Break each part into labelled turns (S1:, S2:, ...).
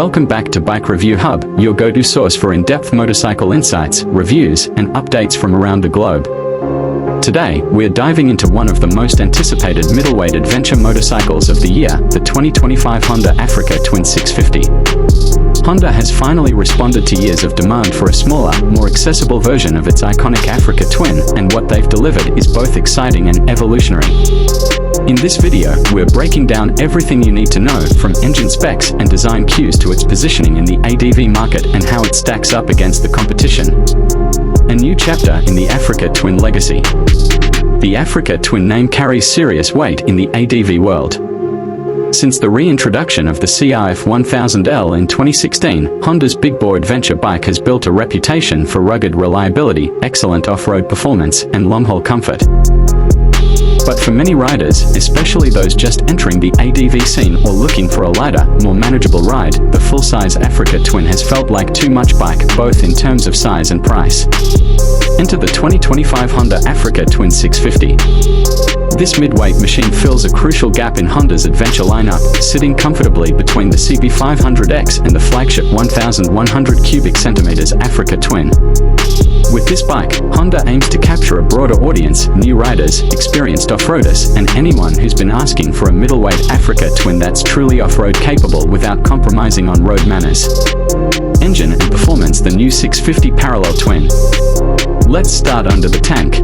S1: Welcome back to Bike Review Hub, your go-to source for in-depth motorcycle insights, reviews, and updates from around the globe. Today, we're diving into one of the most anticipated middleweight adventure motorcycles of the year, the 2025 Honda Africa Twin 650. Honda has finally responded to years of demand for a smaller, more accessible version of its iconic Africa Twin, and what they've delivered is both exciting and evolutionary. In this video, we're breaking down everything you need to know, from engine specs and design cues to its positioning in the ADV market and how it stacks up against the competition. A new chapter in the Africa Twin legacy. The Africa Twin name carries serious weight in the ADV world. Since the reintroduction of the CRF 1000L in 2016, Honda's big bore adventure bike has built a reputation for rugged reliability, excellent off-road performance, and long-haul comfort. But for many riders, especially those just entering the ADV scene or looking for a lighter, more manageable ride, the full-size Africa Twin has felt like too much bike, both in terms of size and price. Enter the 2025 Honda Africa Twin 650. This midweight machine fills a crucial gap in Honda's adventure lineup, sitting comfortably between the CB500X and the flagship 1,100 cubic centimeters Africa Twin. With this bike, Honda aims to capture a broader audience, new riders, experienced off-roaders, and anyone who's been asking for a middleweight Africa Twin that's truly off-road capable without compromising on road manners. Engine and performance. The new 650 parallel twin. Let's start under the tank.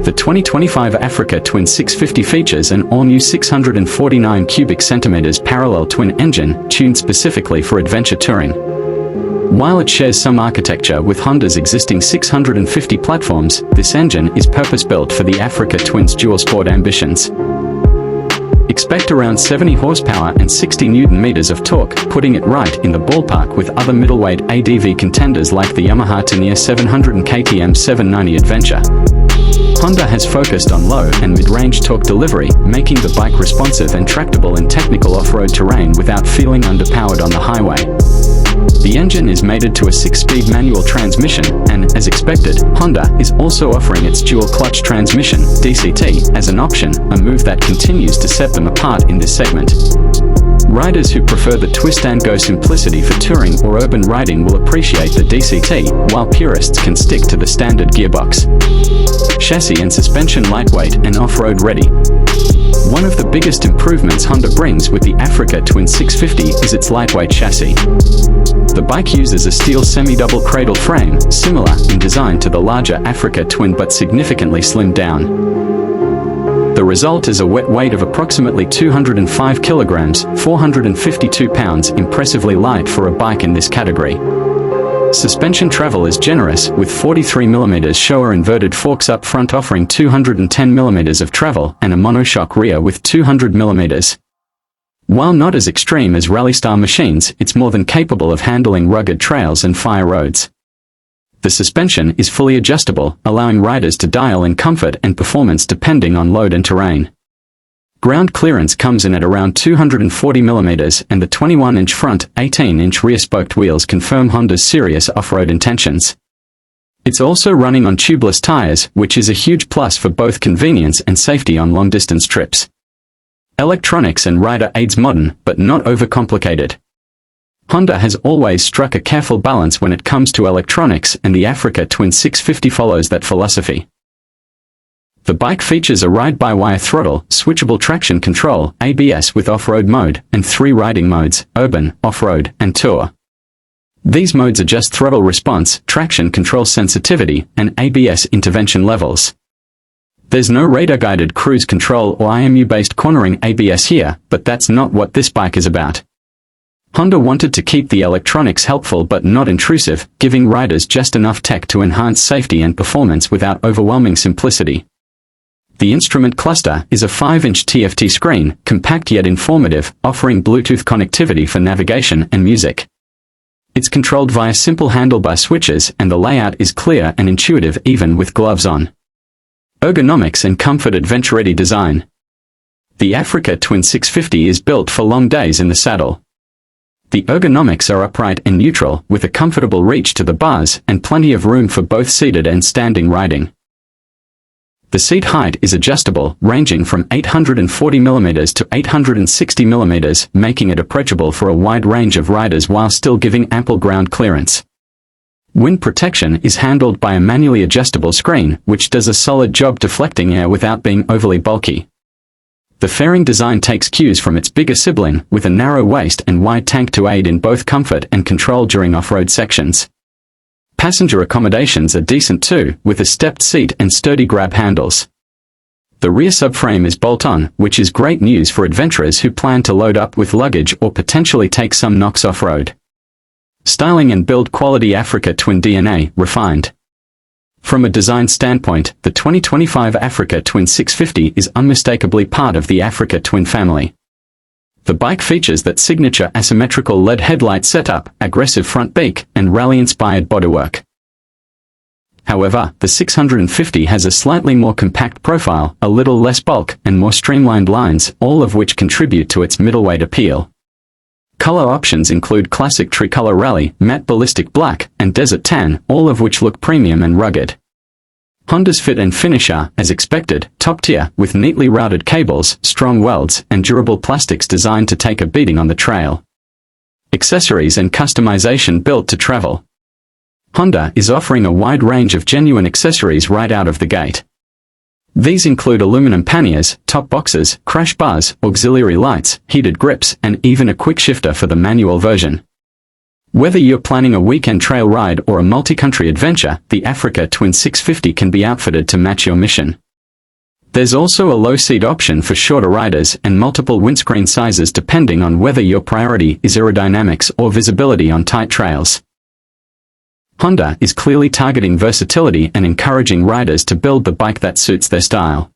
S1: The 2025 Africa Twin 650 features an all-new 649 cubic centimeters parallel twin engine, tuned specifically for adventure touring. While it shares some architecture with Honda's existing 650 platforms, this engine is purpose-built for the Africa Twin's dual-sport ambitions. Expect around 70 horsepower and 60 Nm of torque, putting it right in the ballpark with other middleweight ADV contenders like the Yamaha Tenier 700 and KTM 790 Adventure. Honda has focused on low and mid-range torque delivery, making the bike responsive and tractable in technical off-road terrain without feeling underpowered on the highway. The engine is mated to a 6-speed manual transmission, and, as expected, Honda is also offering its dual-clutch transmission, DCT, as an option, a move that continues to set them apart in this segment. Riders who prefer the twist-and-go simplicity for touring or urban riding will appreciate the DCT, while purists can stick to the standard gearbox. Chassis and suspension. Lightweight and off-road ready. One of the biggest improvements Honda brings with the Africa Twin 650 is its lightweight chassis. The bike uses a steel semi-double cradle frame, similar in design to the larger Africa Twin but significantly slimmed down. The result is a wet weight of approximately 205 kilograms, 452 pounds, impressively light for a bike in this category. Suspension travel is generous, with 43 mm Showa inverted forks up front offering 210 mm of travel, and a monoshock rear with 200 mm. While not as extreme as rally-style machines, it's more than capable of handling rugged trails and fire roads. The suspension is fully adjustable, allowing riders to dial in comfort and performance depending on load and terrain. Ground clearance comes in at around 240 mm, and the 21-inch front, 18-inch rear spoked wheels confirm Honda's serious off-road intentions. It's also running on tubeless tires, which is a huge plus for both convenience and safety on long-distance trips. Electronics and rider aids. Modern, but not overcomplicated. Honda has always struck a careful balance when it comes to electronics, and the Africa Twin 650 follows that philosophy. The bike features a ride-by-wire throttle, switchable traction control, ABS with off-road mode, and 3 riding modes: urban, off-road, and tour. These modes adjust throttle response, traction control sensitivity, and ABS intervention levels. There's no radar-guided cruise control or IMU-based cornering ABS here, but that's not what this bike is about. Honda wanted to keep the electronics helpful but not intrusive, giving riders just enough tech to enhance safety and performance without overwhelming simplicity. The instrument cluster is a 5-inch TFT screen, compact yet informative, offering Bluetooth connectivity for navigation and music. It's controlled via simple handlebar switches, and the layout is clear and intuitive even with gloves on. Ergonomics and comfort. Adventure-ready design. The Africa Twin 650 is built for long days in the saddle. The ergonomics are upright and neutral, with a comfortable reach to the bars, and plenty of room for both seated and standing riding. The seat height is adjustable, ranging from 840mm to 860mm, making it approachable for a wide range of riders while still giving ample ground clearance. Wind protection is handled by a manually adjustable screen, which does a solid job deflecting air without being overly bulky. The fairing design takes cues from its bigger sibling, with a narrow waist and wide tank to aid in both comfort and control during off-road sections. Passenger accommodations are decent too, with a stepped seat and sturdy grab handles. The rear subframe is bolt-on, which is great news for adventurers who plan to load up with luggage or potentially take some knocks off-road. Styling and build quality Africa Twin DNA, refined. From a design standpoint, the 2025 Africa Twin 650 is unmistakably part of the Africa Twin family. The bike features that signature asymmetrical LED headlight setup, aggressive front beak, and rally-inspired bodywork. However, the 650 has a slightly more compact profile, a little less bulk, and more streamlined lines, all of which contribute to its middleweight appeal. Color options include classic tricolor rally, matte ballistic black, and desert tan, all of which look premium and rugged. Honda's fit and finish are, as expected, top tier, with neatly routed cables, strong welds, and durable plastics designed to take a beating on the trail. Accessories and customization built to travel. Honda is offering a wide range of genuine accessories right out of the gate. These include aluminum panniers, top boxes, crash bars, auxiliary lights, heated grips, and even a quick shifter for the manual version. Whether you're planning a weekend trail ride or a multi-country adventure, the Africa Twin 650 can be outfitted to match your mission. There's also a low seat option for shorter riders and multiple windscreen sizes depending on whether your priority is aerodynamics or visibility on tight trails. Honda is clearly targeting versatility and encouraging riders to build the bike that suits their style.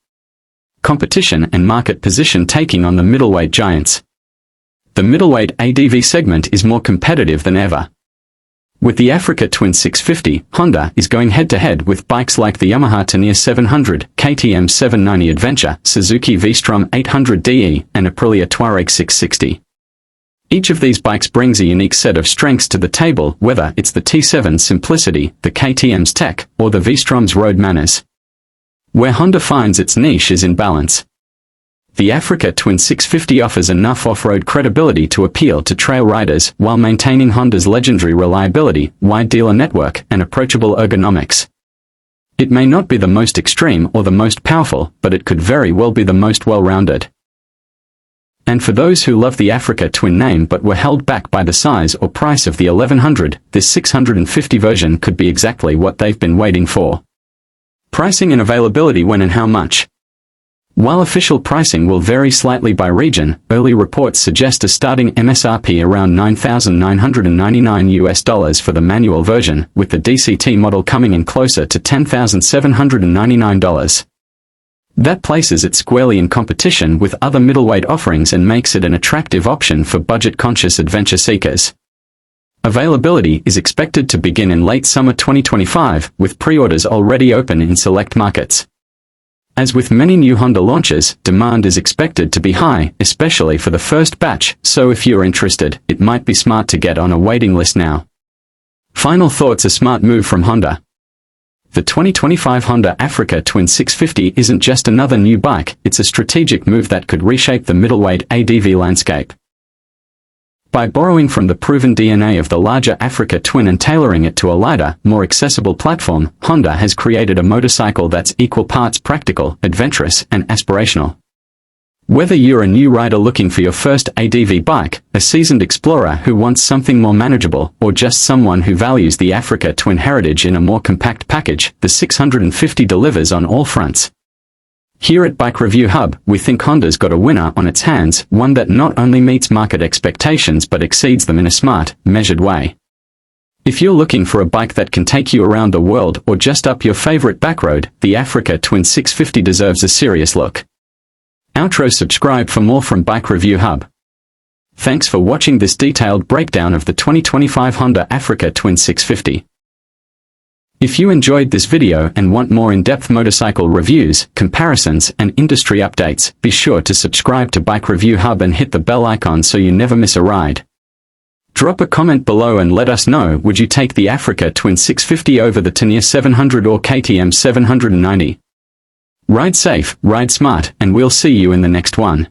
S1: Competition and market position taking on the middleweight giants. The middleweight ADV segment is more competitive than ever. With the Africa Twin 650, Honda is going head-to-head with bikes like the Yamaha Tenere 700, KTM 790 Adventure, Suzuki V-Strom 800DE, and Aprilia Touareg 660. Each of these bikes brings a unique set of strengths to the table, whether it's the T7's simplicity, the KTM's tech, or the V-Strom's road manners. Where Honda finds its niche is in balance. The Africa Twin 650 offers enough off-road credibility to appeal to trail riders while maintaining Honda's legendary reliability, wide dealer network, and approachable ergonomics. It may not be the most extreme or the most powerful, but it could very well be the most well-rounded. And for those who love the Africa Twin name but were held back by the size or price of the 1100, this 650 version could be exactly what they've been waiting for. Pricing and availability: when and how much? While official pricing will vary slightly by region, early reports suggest a starting MSRP around $9,999 for the manual version, with the DCT model coming in closer to $10,799. That places it squarely in competition with other middleweight offerings and makes it an attractive option for budget-conscious adventure seekers. Availability is expected to begin in late summer 2025, with pre-orders already open in select markets. As with many new Honda launches, demand is expected to be high, especially for the first batch, so if you're interested, it might be smart to get on a waiting list now. Final thoughts: a smart move from Honda. The 2025 Honda Africa Twin 650 isn't just another new bike, it's a strategic move that could reshape the middleweight ADV landscape. By borrowing from the proven DNA of the larger Africa Twin and tailoring it to a lighter, more accessible platform, Honda has created a motorcycle that's equal parts practical, adventurous, and aspirational. Whether you're a new rider looking for your first ADV bike, a seasoned explorer who wants something more manageable, or just someone who values the Africa Twin heritage in a more compact package, the 650 delivers on all fronts. Here at Bike Review Hub, we think Honda's got a winner on its hands, one that not only meets market expectations but exceeds them in a smart, measured way. If you're looking for a bike that can take you around the world or just up your favorite backroad, the Africa Twin 650 deserves a serious look. Outro. Subscribe for more from Bike Review Hub. Thanks for watching this detailed breakdown of the 2025 Honda Africa Twin 650. If you enjoyed this video and want more in-depth motorcycle reviews, comparisons, and industry updates, be sure to subscribe to Bike Review Hub and hit the bell icon so you never miss a ride. Drop a comment below and let us know, would you take the Africa Twin 650 over the Tenere 700 or KTM 790? Ride safe, ride smart, and we'll see you in the next one.